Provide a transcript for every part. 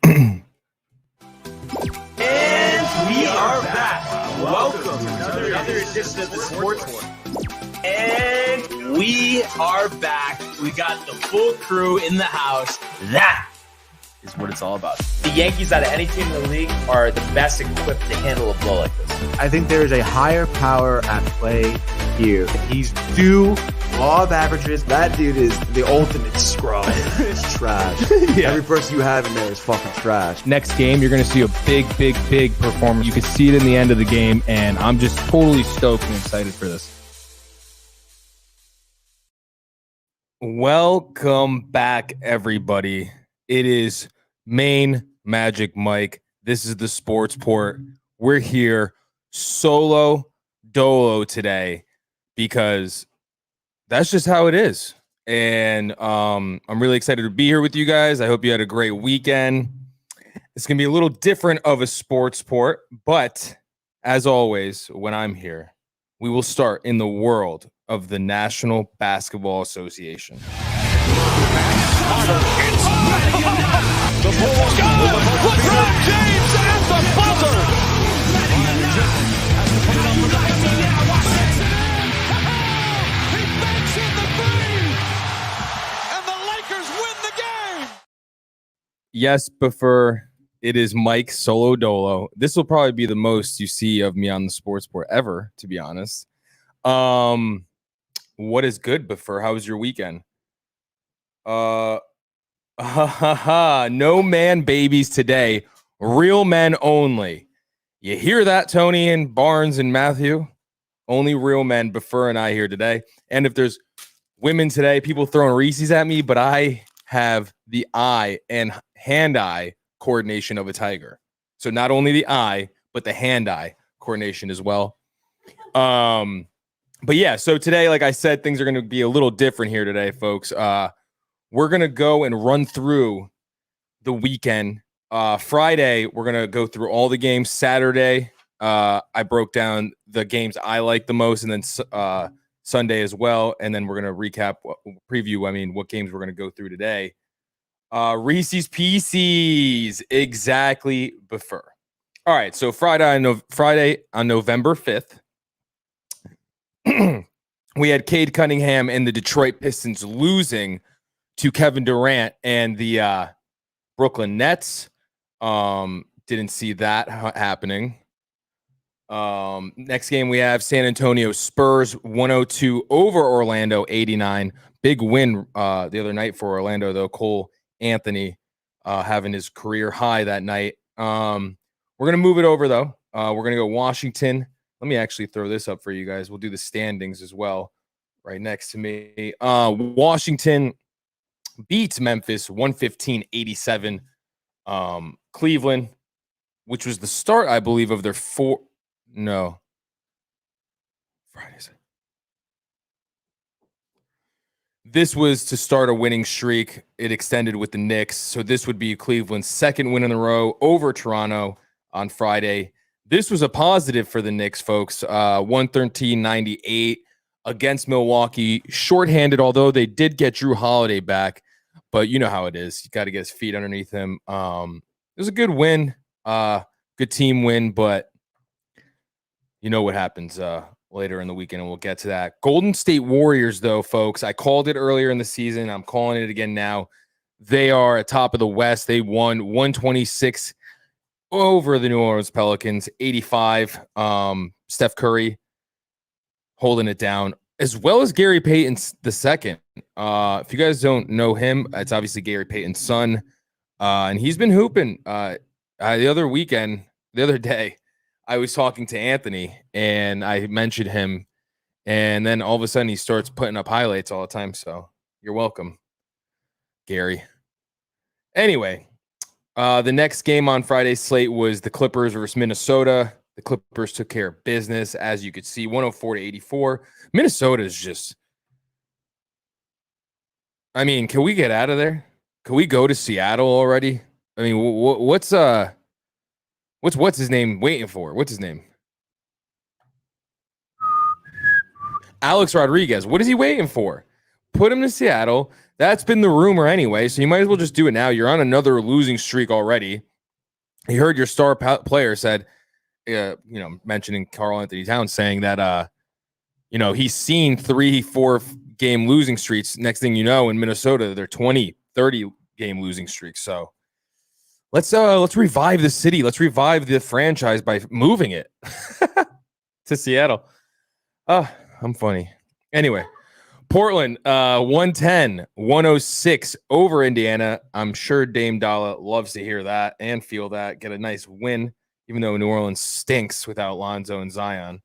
And we are back. Welcome to another edition of the Sports War. And we are back. We got the full crew in the house. That is what it's all about. The Yankees, out of any team in the league, are the best equipped to handle a blow like this. I think there is a higher power at play here. He's due law of averages. That dude is the ultimate scrub. It's trash. Yeah. Every person you have in there is fucking trash. Next game, you're going to see a big performance. You can see it in the end of the game, and I'm just totally stoked and excited for this. Welcome back, everybody. It is Main Magic Mike. This is the Sports Port. We're here solo dolo today because that's just how it is. And I'm really excited to be here with you guys. I hope you had a great weekend. It's going to be a little different of a Sports Port, but as always, when I'm here, we will start in the world of the National Basketball Association. The Bulls LeBron James at the buzzer. He banks in the three, and the Lakers win the game. Yes, Buffer, it is Mike Solo Dolo. This will probably be the most you see of me on the Sports Port ever, to be honest. What is good, Buffer? How was your weekend? No man babies today. Real men only. You hear that, Tony and Barnes and Matthew? Only real men, Buffer and I here today. And if there's women today, people throwing Reese's at me, but I have the eye and hand-eye coordination of a tiger. So not only the eye, but the hand-eye coordination as well. But yeah, so today, like I said, things are going to be a little different here today, folks. We're going to go and run through the weekend. Friday, we're going to go through all the games. Saturday, I broke down the games I like the most, and then Sunday as well. And then we're going to recap, preview, what games we're going to go through today. Reese's Pieces, exactly, Buffer. All right, so Friday on November 5th, we had Cade Cunningham and the Detroit Pistons losing to Kevin Durant and the Brooklyn Nets. Didn't see that happening. Next game, we have San Antonio Spurs 102 over Orlando 89. Big win the other night for Orlando, though. Cole Anthony having his career high that night. We're going to move it over, though. We're going to go Washington. Let me actually throw this up for you guys. We'll do the standings as well right next to me. Washington beats Memphis 115-87. Cleveland, which was the start, I believe, of their Fridays. This was to start a winning streak. It extended with the Knicks. So this would be Cleveland's second win in a row over Toronto on Friday. This was a positive for the Knicks, folks. 113-98 against Milwaukee. Shorthanded, although they did get Drew Holiday back. But you know how it is. You got to get his feet underneath him. It was a good win. Good team win, but you know what happens later in the weekend, and we'll get to that. Golden State Warriors, though, folks. I called it earlier in the season. I'm calling it again now. They are at top of the West. They won 126 over the New Orleans Pelicans, 85. Steph Curry holding it down, as well as Gary Payton the second. If you guys don't know him, it's obviously Gary Payton's son, and he's been hooping. The other day, I was talking to Anthony, and I mentioned him, and then all of a sudden he starts putting up highlights all the time. So you're welcome, Gary. Anyway. The next game on Friday's slate was the Clippers versus Minnesota. The Clippers took care of business, as you could see, 104-84. Minnesota is just, can we get out of there? Can we go to Seattle already? What's his name waiting for? What's his name? Alex Rodriguez. What is he waiting for? Put him to Seattle. That's been the rumor anyway, so you might as well just do it now. You're on another losing streak already. You heard your star player said, mentioning Karl Anthony Towns saying that, he's seen 3-4 game losing streaks. Next thing you know, in Minnesota, they're 20, 30 game losing streaks. So let's revive the city. Let's revive the franchise by moving it to Seattle. I'm funny. Anyway, Portland, 110-106 over Indiana. I'm sure Dame Dalla loves to hear that and feel that. Get a nice win, even though New Orleans stinks without Lonzo and Zion.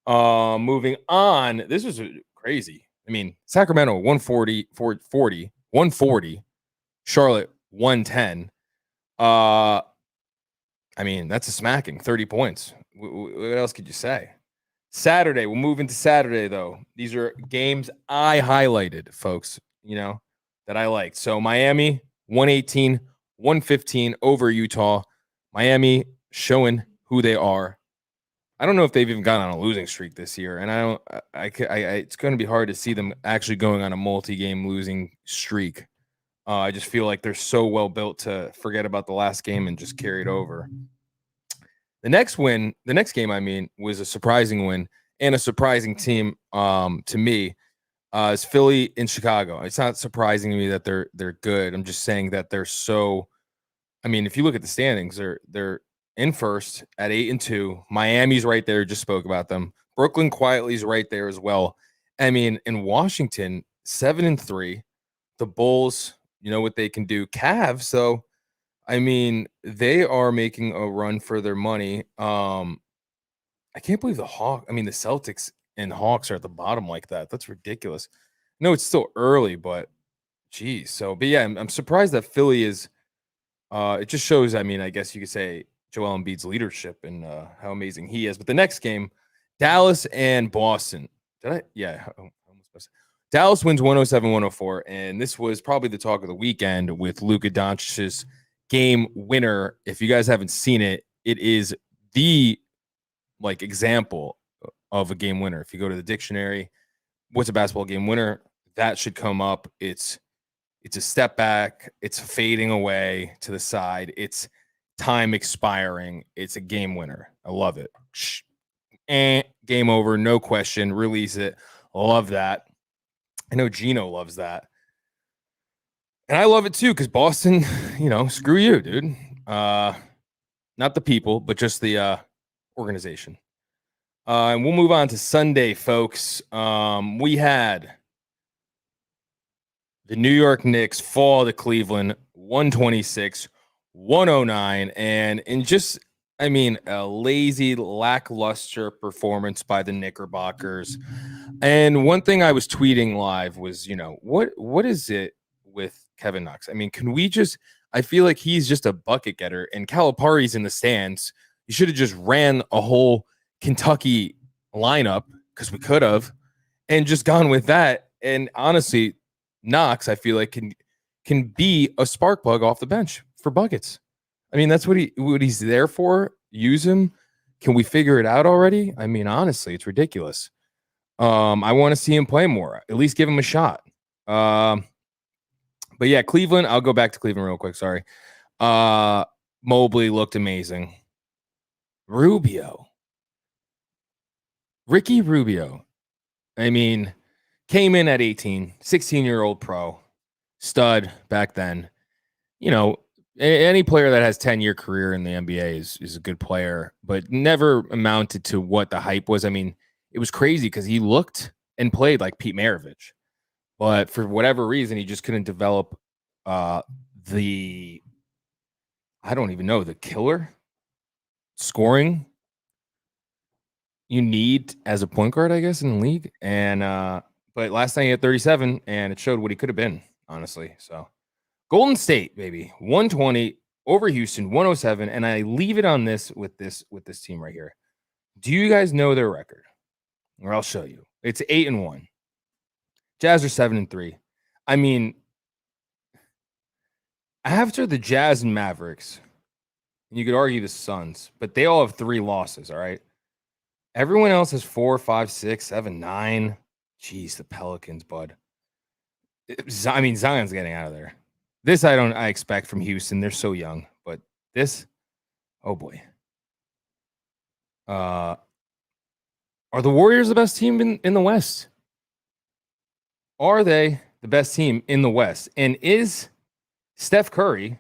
Moving on. This was crazy. I mean, Sacramento, 140. Charlotte, 110. I mean, that's a smacking, 30 points. What else could you say? Saturday, we'll move into Saturday, though. These are games I highlighted, folks, that I liked. So Miami, 118-115 over Utah. Miami showing who they are. I don't know if they've even gotten on a losing streak this year, and it's going to be hard to see them actually going on a multi-game losing streak. I just feel like they're so well built to forget about the last game and just carry it over. The next game, was a surprising win and a surprising team to me is Philly in Chicago. It's not surprising to me that they're good. I'm just saying that they're so. I mean, if you look at the standings, they're in first at 8-2. Miami's right there. Just spoke about them. Brooklyn quietly is right there as well. I mean, in Washington, 7-3. The Bulls, you know what they can do. Cavs, so. I mean, they are making a run for their money. I can't believe the Celtics and Hawks are at the bottom like that. That's ridiculous. No, it's still early, but geez. So, but yeah, I'm surprised that Philly is. It just shows. I mean, I guess you could say Joel Embiid's leadership and how amazing he is. But the next game, Dallas and Boston. Did I? Yeah. Dallas wins 107-104, and this was probably the talk of the weekend with Luka Doncic's game winner. If you guys haven't seen it, it is the example of a game winner. If you go to the dictionary, what's a basketball game winner? That should come up. It's a step back, it's fading away to the side, it's time expiring, it's a game winner. I love it. Game over, no question. Release it. Love that. I know Gino loves that. And I love it too, because Boston, screw you, dude. Not the people, but just the organization. And we'll move on to Sunday, folks. We had the New York Knicks fall to Cleveland, 126-109. And in just, a lazy, lackluster performance by the Knickerbockers. And one thing I was tweeting live was, what is it with Kevin Knox? I mean, can we just, I feel like he's just a bucket getter, and Calipari's in the stands. You should have just ran a whole Kentucky lineup, because we could have, and just gone with that. And honestly, Knox, I feel like can be a spark plug off the bench for buckets. I mean, that's what he's there for. Use him. Can we figure it out already? I mean, honestly, it's ridiculous. I want to see him play more. At least give him a shot. But yeah, Cleveland, I'll go back to Cleveland real quick. Sorry. Mobley looked amazing. Ricky Rubio. I mean, came in at 18, 16-year-old pro, stud back then. Any player that has 10-year career in the NBA is a good player, but never amounted to what the hype was. I mean, it was crazy because he looked and played like Pete Maravich. But for whatever reason, he just couldn't develop the killer scoring you need as a point guard, I guess, in the league. And but last night he had 37, and it showed what he could have been, honestly. So Golden State, baby, 120 over Houston, 107. And I leave it on this with this team right here. Do you guys know their record? Or I'll show you. It's 8-1. Jazz are 7-3. I mean, after the Jazz and Mavericks, you could argue the Suns, but they all have 3 losses, all right? Everyone else has 4, 5, 6, 7, 9. Jeez, the Pelicans, bud. I mean, Zion's getting out of there. This I expect from Houston. They're so young, but this, oh boy. Are the Warriors the best team in the West? Are they the best team in the West? And is Steph Curry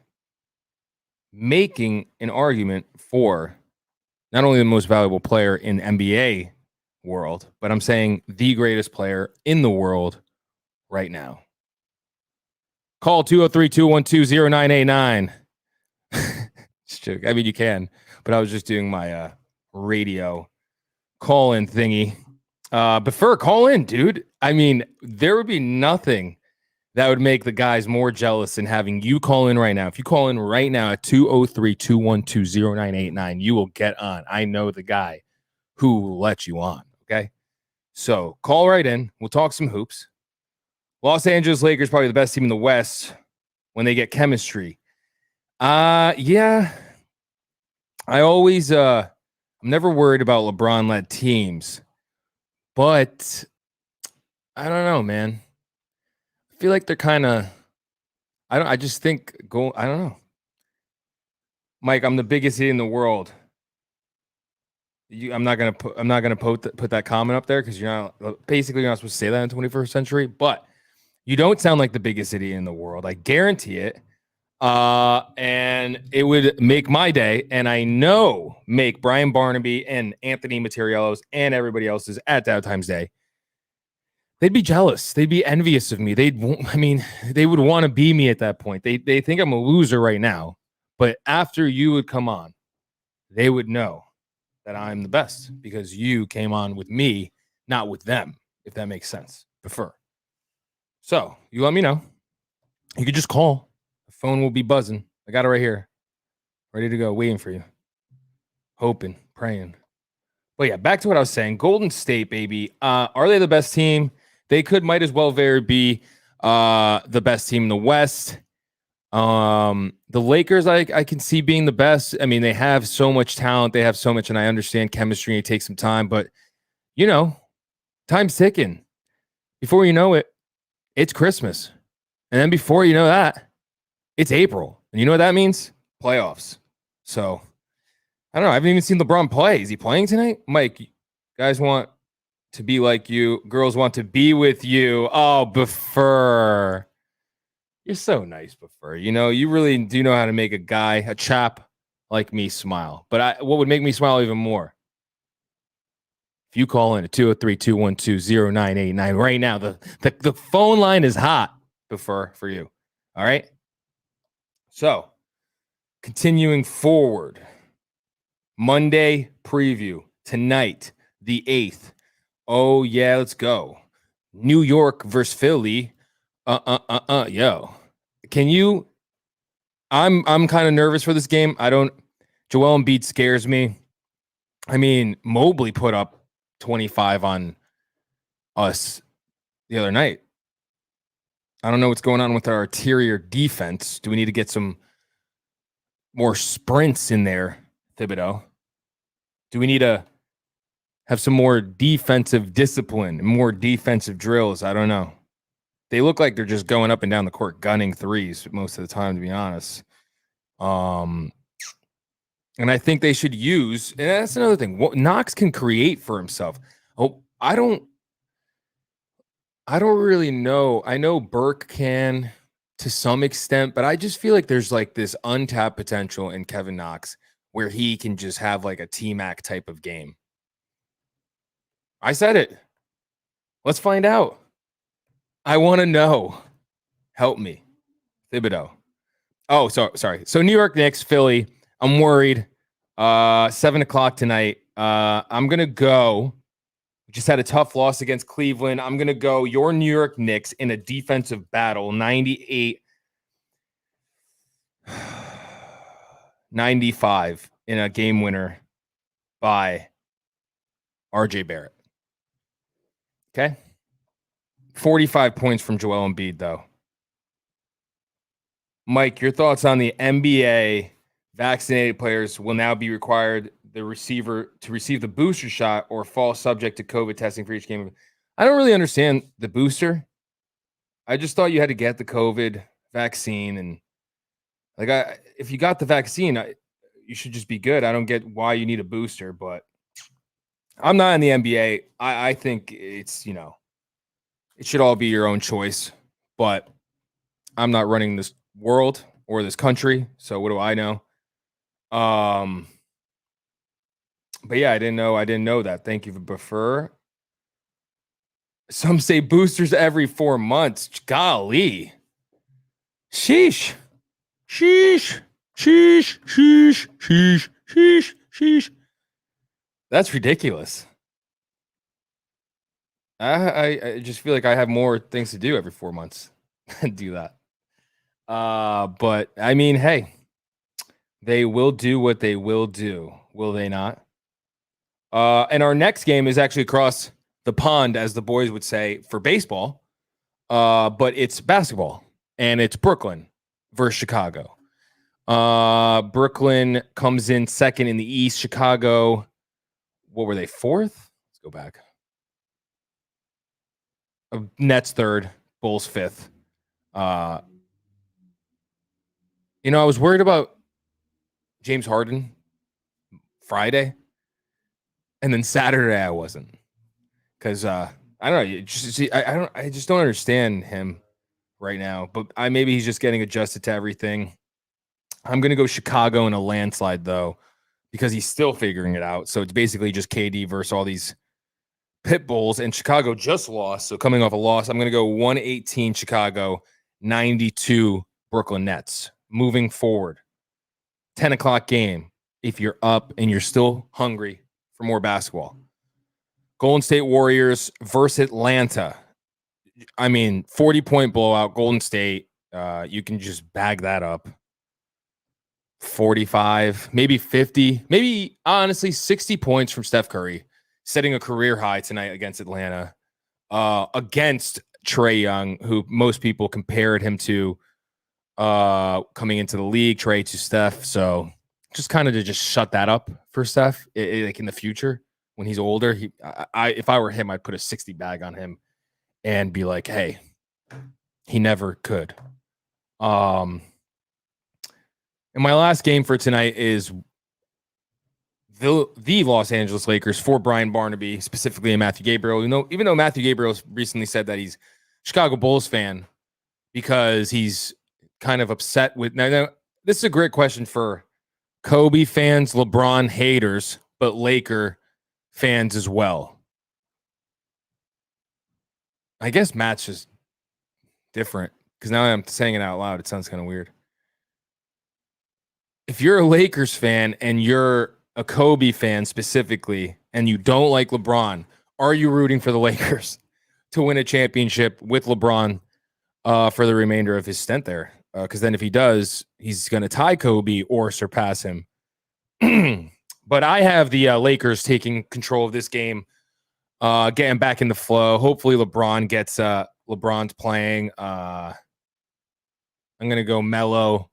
making an argument for not only the most valuable player in NBA world, but I'm saying the greatest player in the world right now? Call 203-212-0989. I mean, you can, but I was just doing my radio call-in thingy. Prefer call in, dude. I mean, there would be nothing that would make the guys more jealous than having you call in right now. If you call in right now at 203-212-0989, you will get on. I know the guy who will let you on, okay? So call right in. We'll talk some hoops. Los Angeles Lakers probably the best team in the West when they get chemistry. Yeah. I always I'm never worried about LeBron-led teams, but I don't know, man. I feel like they're kind of I just think I don't know. Mike, I'm the biggest idiot in the world. I'm not gonna put that comment up there because you're not supposed to say that in the 21st century, but you don't sound like the biggest idiot in the world. I guarantee it. And it would make my day, and I know make Brian Barnaby and Anthony Materialos and everybody else's at Dow Times Day. They'd be jealous. They'd be envious of me. They would want to be me at that point. They think I'm a loser right now, but after you would come on, they would know that I'm the best because you came on with me, not with them, if that makes sense. Prefer. So you let me know. You could just call. The phone will be buzzing. I got it right here. Ready to go, waiting for you. Hoping, praying. But yeah, back to what I was saying. Golden State, baby. Are they the best team? They might as well be the best team in the West. The Lakers, I can see being the best. I mean, they have so much talent. They have so much, and I understand chemistry, and it takes some time. But, time's ticking. Before you know it, it's Christmas. And then before you know that, it's April. And you know what that means? Playoffs. So, I don't know. I haven't even seen LeBron play. Is he playing tonight? Mike, guys want to be like you. Girls want to be with you. Oh, Buffer. You're so nice, Buffer. You really do know how to make a chap like me smile. But what would make me smile even more? If you call in at 203-212-0989 right now, the phone line is hot, Buffer, for you. All right? So, continuing forward. Monday preview tonight, the 8th. Oh, yeah, let's go. New York versus Philly. Yo. Can you I'm kind of nervous for this game. Joel Embiid scares me. I mean, Mobley put up 25 on us the other night. I don't know what's going on with our interior defense. Do we need to get some more sprints in there, Thibodeau? Do we need to have some more defensive discipline and more defensive drills? I don't know. They look like they're just going up and down the court, gunning threes most of the time, to be honest. And I think they should use, and that's another thing. Knox can create for himself. Oh, I don't really know. I know Burke can to some extent, but I just feel like there's like this untapped potential in Kevin Knox where he can just have like a T-Mac type of game. I said it. Let's find out. I want to know. Help me. Thibodeau. Oh, sorry. So New York Knicks, Philly. I'm worried. 7:00 tonight. I'm going to go. We just had a tough loss against Cleveland. I'm going to go your New York Knicks in a defensive battle. 98-95 in a game winner by RJ Barrett. Okay. 45 points from Joel Embiid, though. Mike, your thoughts on the NBA? Vaccinated players will now be required to receive the booster shot or fall subject to COVID testing for each game. I don't really understand the booster. I just thought you had to get the COVID vaccine, and if you got the vaccine, you should just be good. I don't get why you need a booster, but I'm not in the NBA. I think it's, it should all be your own choice, but I'm not running this world or this country, so what do I know? But yeah, I didn't know that. Thank you for prefer. Some say boosters every 4 months. Golly. Sheesh. Sheesh. Sheesh. Sheesh. Sheesh. Sheesh. Sheesh. That's ridiculous. I just feel like I have more things to do every 4 months than do that. But I mean, hey, they will do what they will do, will they not? And our next game is actually across the pond, as the boys would say, for baseball. But it's basketball, and it's Brooklyn versus Chicago. Brooklyn comes in second in the East. Chicago, what were they, fourth? Let's go back. Nets third, Bulls fifth. I was worried about James Harden Friday, and then Saturday I wasn't, because I don't know. I just don't understand him right now. But maybe he's just getting adjusted to everything. I'm gonna go Chicago in a landslide though, because he's still figuring it out. So it's basically just KD versus all these pit bulls, and Chicago just lost. So coming off a loss, I'm gonna go 118 Chicago, 92 Brooklyn Nets. Moving forward, 10 o'clock game. If you're up and you're still hungry for more basketball, Golden State Warriors versus Atlanta. 40-point blowout. Golden State. You can just bag that up. 45, maybe 50, maybe honestly 60 points from Steph Curry, setting a career high tonight against Atlanta, against Trae Young, who most people compared him to coming into the league, Trae to Steph. So just kind of to just shut that up for Steph, like in the future when he's older. If I were him, I'd put a 60 bag on him and be like, hey, he never could. And my last game for tonight is the Los Angeles Lakers for Brian Barnaby, specifically and Matthew Gabriel. Even though Matthew Gabriel recently said that he's a Chicago Bulls fan because he's kind of upset with. Now, this is a great question for Kobe fans, LeBron haters, but Laker fans as well. I guess Matt's just different because now I'm saying it out loud. It sounds kind of weird. If you're a Lakers fan and you're a Kobe fan specifically, and you don't like LeBron, are you rooting for the Lakers to win a championship with LeBron for the remainder of his stint there? Because then if he does, he's going to tie Kobe or surpass him. But I have the Lakers taking control of this game, getting back in the flow. Hopefully LeBron gets LeBron's playing. I'm going to go Melo.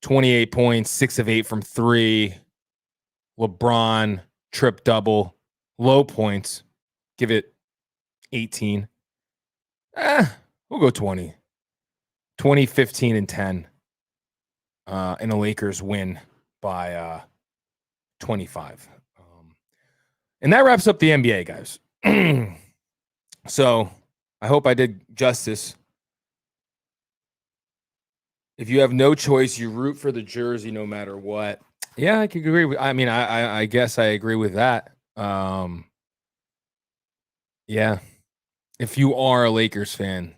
28 points, 6 of 8 from 3. LeBron, trip double, low points. Give it 18. We'll go 20. 20, 15, and 10. And the Lakers win by 25. And that wraps up the NBA, guys. So I hope I did justice. If you have no choice, you root for the jersey no matter what. Yeah, I could agree with. I guess I agree with that. Yeah, if you are a Lakers fan,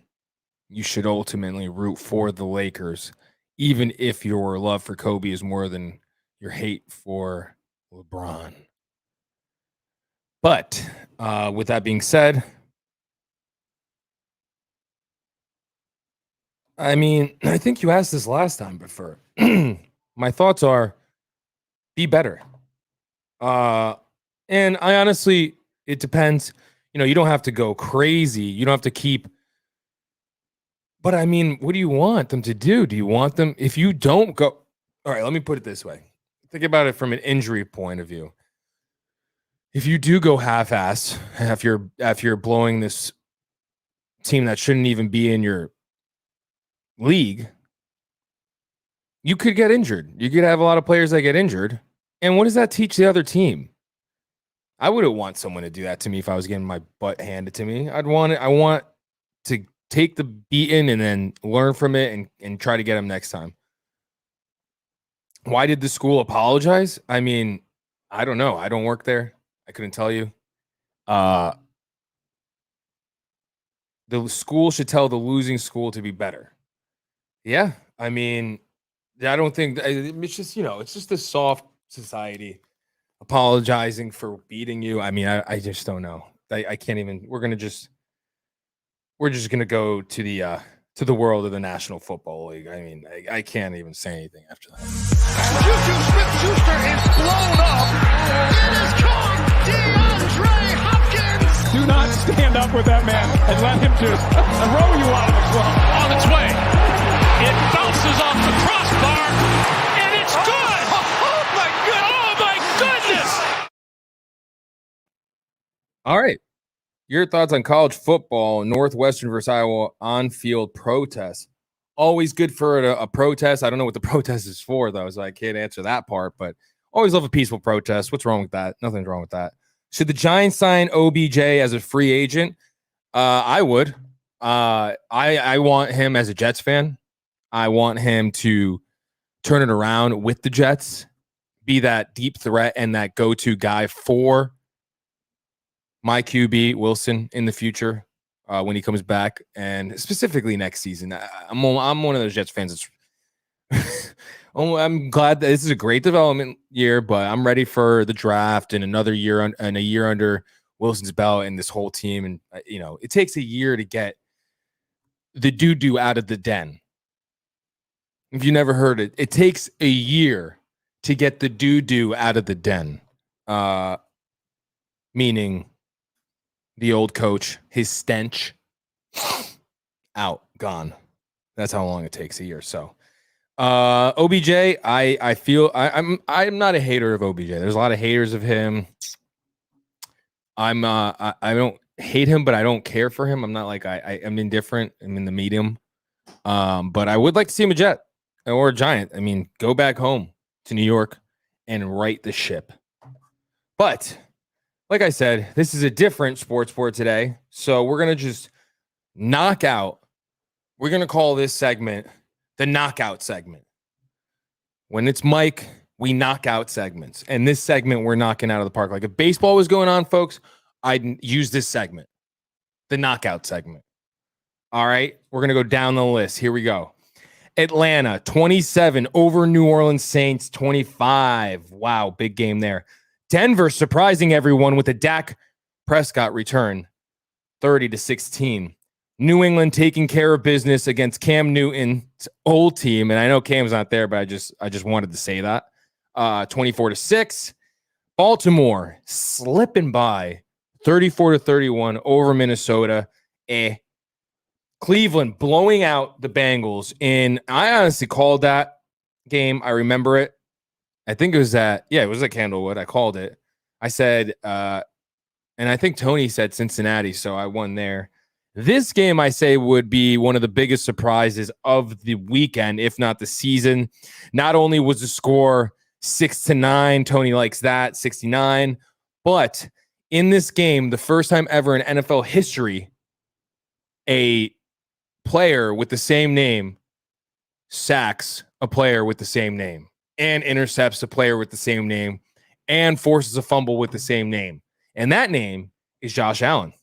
you should ultimately root for the Lakers, even if your love for Kobe is more than your hate for LeBron. But with that being said, I think you asked this last time before. My thoughts are be better. And I honestly, it depends. You don't have to go crazy. You don't have to keep. But what do you want them to do? Do you want them, if you don't go? All right, let me put it this way. Think about it from an injury point of view. If you do go half-ass, if you're blowing this team that shouldn't even be in your league, you could get injured. You could have a lot of players that get injured. And what does that teach the other team? I wouldn't want someone to do that to me if I was getting my butt handed to me. I want to take the beating and then learn from it and try to get them next time. Why did the school apologize? I mean, I don't know. I don't work there. I couldn't tell you. The school should tell the losing school to be better. Yeah. I mean, I don't think it's just, it's just a soft society apologizing for beating you. I mean, I just don't know. I can't even, we're just going to go to the world of the National Football League. I mean, I can't even say anything after that. Juju Smith-Schuster is blown up. It is caught. DeAndre Hopkins. Do not stand up with that man and let him just throw you out of the club. On its way. It bounces off the crossbar, and it's good. Oh my goodness. All right. Your thoughts on college football, Northwestern versus Iowa on-field protest. Always good for a protest. I don't know what the protest is for, though, so I can't answer that part, but always love a peaceful protest. What's wrong with that? Nothing's wrong with that. Should the Giants sign OBJ as a free agent? I would. I want him as a Jets fan. I want him to turn it around with the Jets, be that deep threat and that go-to guy for my QB Wilson in the future when he comes back, and specifically next season. I'm one of those Jets fans that's I'm glad that this is a great development year, but I'm ready for the draft and another year and a year under Wilson's belt and this whole team. And it takes a year to get the doo-doo out of the den. If you never heard it, it takes a year to get the doo-doo out of the den. Meaning the old coach, his stench, out, gone. That's how long it takes, a year. So, OBJ, I feel I'm not a hater of OBJ. There's a lot of haters of him. I don't hate him, but I don't care for him. I'm not like I'm indifferent. I'm in the medium. But I would like to see him a Jet or a Giant. I mean, go back home to New York and right the ship. But like I said, this is a different sports board today. So we're going to just knock out. We're going to call this segment the knockout segment. When it's Mike, we knock out segments. And this segment, we're knocking out of the park. Like if baseball was going on, folks, I'd use this segment, the knockout segment. All right, we're going to go down the list. Here we go. Atlanta, 27 over New Orleans Saints, 25. Wow, big game there. Denver surprising everyone with a Dak Prescott return, 30-16. New England taking care of business against Cam Newton's old team, and I know Cam's not there, but I just wanted to say that. 24-6. Baltimore slipping by, 34-31 over Minnesota. Cleveland blowing out the Bengals, and I honestly called that game. I remember it. I think it was it was at Candlewood. I called it. I said, and I think Tony said Cincinnati, so I won there. This game, I say, would be one of the biggest surprises of the weekend, if not the season. Not only was the score 6-9, Tony likes that, 69, but in this game, the first time ever in NFL history, a player with the same name sacks a player with the same name, and intercepts a player with the same name, and forces a fumble with the same name. And that name is Josh Allen.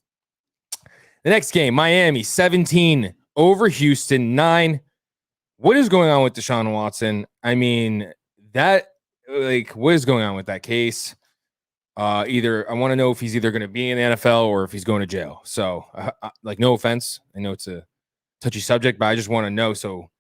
The next game, Miami, 17 over Houston, 9. What is going on with Deshaun Watson? I mean, what is going on with that case? Either I want to know if he's either going to be in the NFL or if he's going to jail. So, no offense. I know it's a touchy subject, but I just want to know. So,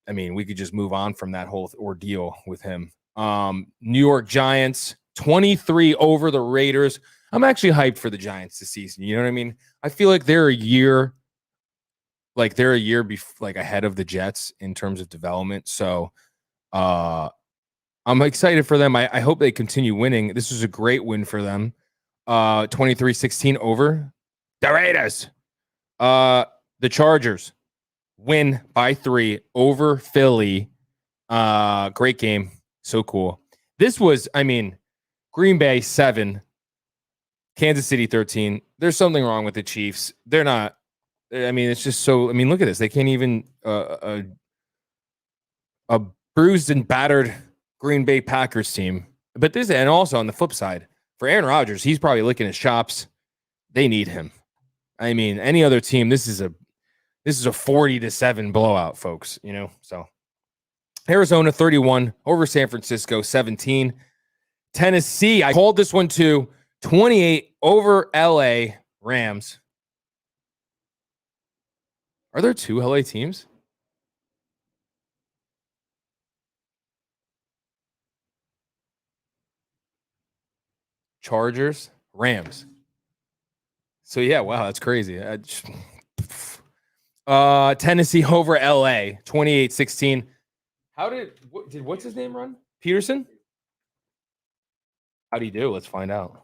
I mean, we could just move on from that whole ordeal with him. New York Giants, 23 over the Raiders. I'm actually hyped for the Giants this season. You know what I mean? I feel like they're a year ahead of the Jets in terms of development. So I'm excited for them. I hope they continue winning. This was a great win for them. 23-16 over the Raiders. The Chargers win by 3 over Philly. Great game. So cool. This was, Green Bay 7, Kansas City 13. There's something wrong with the Chiefs. They're not. It's just so. Look at this. They can't even a bruised and battered Green Bay Packers team. But this, and also on the flip side, for Aaron Rodgers, he's probably licking his chops. They need him. Any other team, this is a 40-7 blowout, folks. So Arizona 31 over San Francisco 17. Tennessee, I called this one too, 28 over LA Rams. Are there 2 LA teams? Chargers, Rams. So yeah, wow, that's crazy. Tennessee over LA, 28-16. What's his name run? Peterson? How'd he do? Let's find out.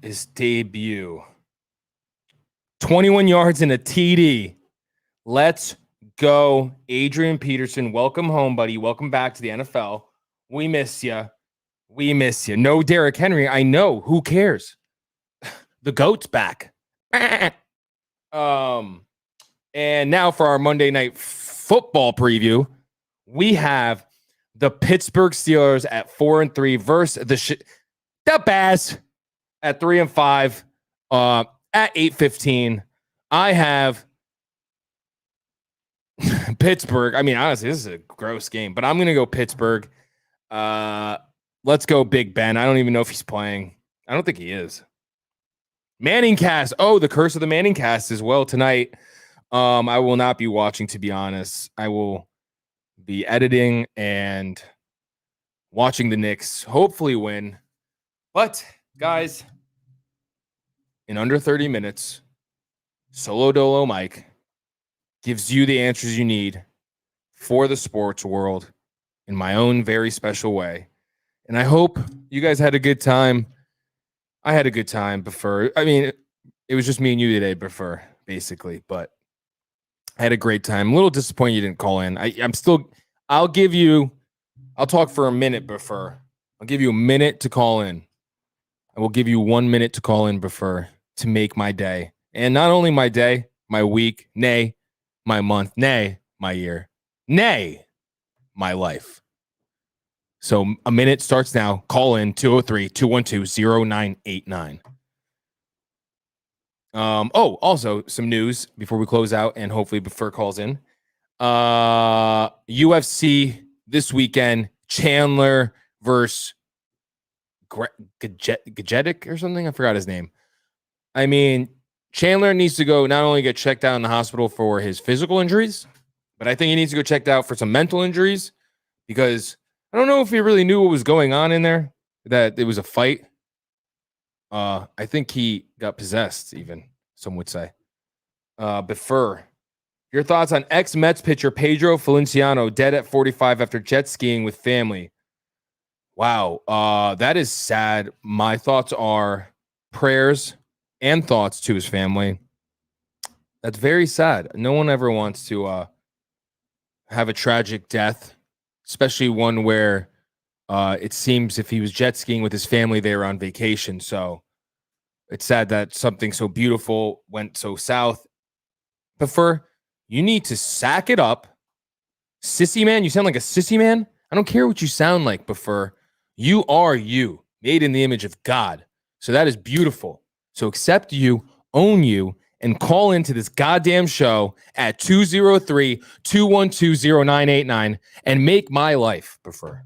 His debut. 21 yards and a TD. Let's go, Adrian Peterson. Welcome home, buddy. Welcome back to the NFL. We miss you. No Derrick Henry. I know. Who cares? The GOAT's back. And now for our Monday Night Football preview, we have the Pittsburgh Steelers at 4-3 versus the Bears at 3-5 at 8:15. I have Pittsburgh. Honestly, this is a gross game, but I'm going to go Pittsburgh. Let's go Big Ben. I don't even know if he's playing. I don't think he is. Manning cast. Oh, the curse of the Manning cast as well tonight. I will not be watching, to be honest. I will be editing and watching the Knicks hopefully win. But, guys, in under 30 minutes, Solo Dolo Mike gives you the answers you need for the sports world in my own very special way. And I hope you guys had a good time. I had a good time before. It was just me and you today before, basically. But I had a great time. I'm a little disappointed you didn't call in. I'll talk for a minute before. I'll give you a minute to call in. I will give you 1 minute to call in before to make my day. And not only my day, my week, nay, my month, nay, my year, nay, my life. So a minute starts now. Call in 203-212-0989. Also some news before we close out and hopefully before calls in. UFC this weekend, Chandler versus Gajetic or something. I forgot his name. Chandler needs to go not only get checked out in the hospital for his physical injuries, but I think he needs to go checked out for some mental injuries because I don't know if he really knew what was going on in there, that it was a fight. I think he got possessed, even, some would say. Before, your thoughts on ex-Mets pitcher Pedro Feliciano, dead at 45 after jet skiing with family. Wow, that is sad. My thoughts are prayers and thoughts to his family. That's very sad. No one ever wants to have a tragic death, especially one where it seems if he was jet skiing with his family, they were on vacation. So it's sad that something so beautiful went so south. Prefer, you need to sack it up. Sissy man, you sound like a sissy man. I don't care what you sound like, Prefer. You are you, made in the image of God. So that is beautiful. So accept you, own you, and call into this goddamn show at 203-212-0989 and make my life, Prefer.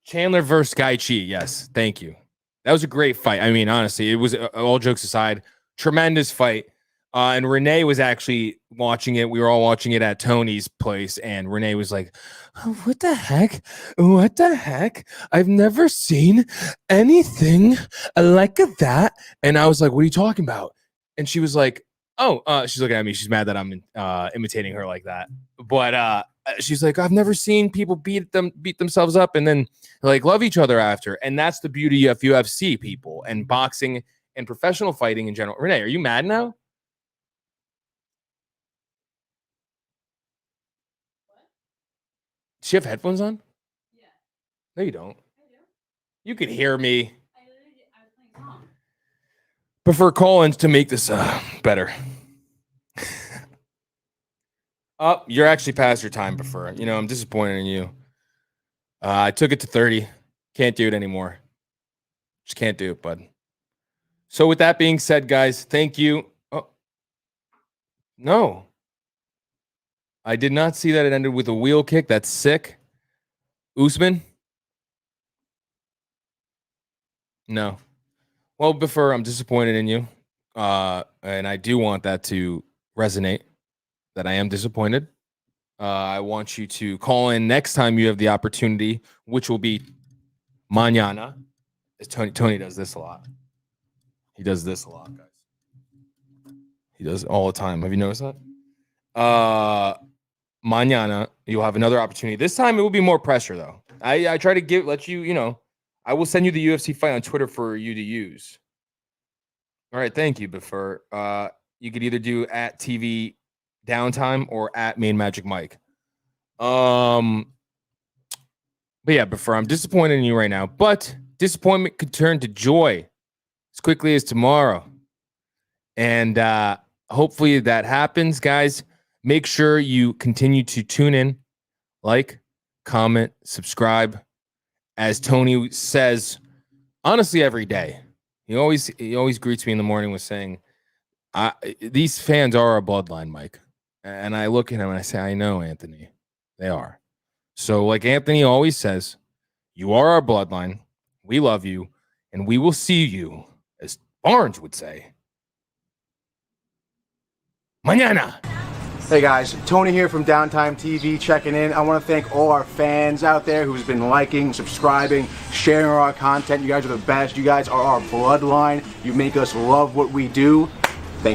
Chandler versus Gaethje. Yes, thank you. That was a great fight. Honestly, it was, all jokes aside, tremendous fight. And Renee was actually watching it. We were all watching it at Tony's place. And Renee was like, oh, what the heck? What the heck? I've never seen anything like that. And I was like, what are you talking about? And she was like, she's looking at me. She's mad that I'm imitating her like that. But she's like, I've never seen people beat themselves up and then like love each other after. And that's the beauty of UFC people and boxing and professional fighting in general. Renee, are you mad now? What? Does she have headphones on? Yeah. No, you don't. I do. You can hear me. I was playing song. Prefer call-ins to make this better. Oh, you're actually past your time, Prefer. You know, I'm disappointed in you. I took it to 30. Can't do it anymore. Just can't do it, bud. So with that being said, guys, thank you. Oh, no. I did not see that it ended with a wheel kick. That's sick. Usman? No. Well, Prefer, I'm disappointed in you. And I do want that to resonate. That I am disappointed. I want you to call in next time you have the opportunity, which will be mañana. As Tony does this a lot. He does this a lot, guys. He does it all the time. Have you noticed that? Mañana, you'll have another opportunity. This time it will be more pressure, though. I try to let you, you know, I will send you the UFC fight on Twitter for you to use. All right, thank you, Before. You could either do at TV Downtime or at Main Magic Mike. But yeah, Before, I'm disappointed in you right now, but disappointment could turn to joy as quickly as tomorrow. And hopefully that happens, guys. Make sure you continue to tune in, like, comment, subscribe. As Tony says, honestly, every day. He always greets me in the morning with saying, these fans are our bloodline, Mike. And I look at him and I say, I know, Anthony. They are. So like Anthony always says, you are our bloodline. We love you. And we will see you, as Barnes would say, mañana. Hey guys, Tony here from Downtime TV checking in. I want to thank all our fans out there who's been liking, subscribing, sharing our content. You guys are the best. You guys are our bloodline. You make us love what we do.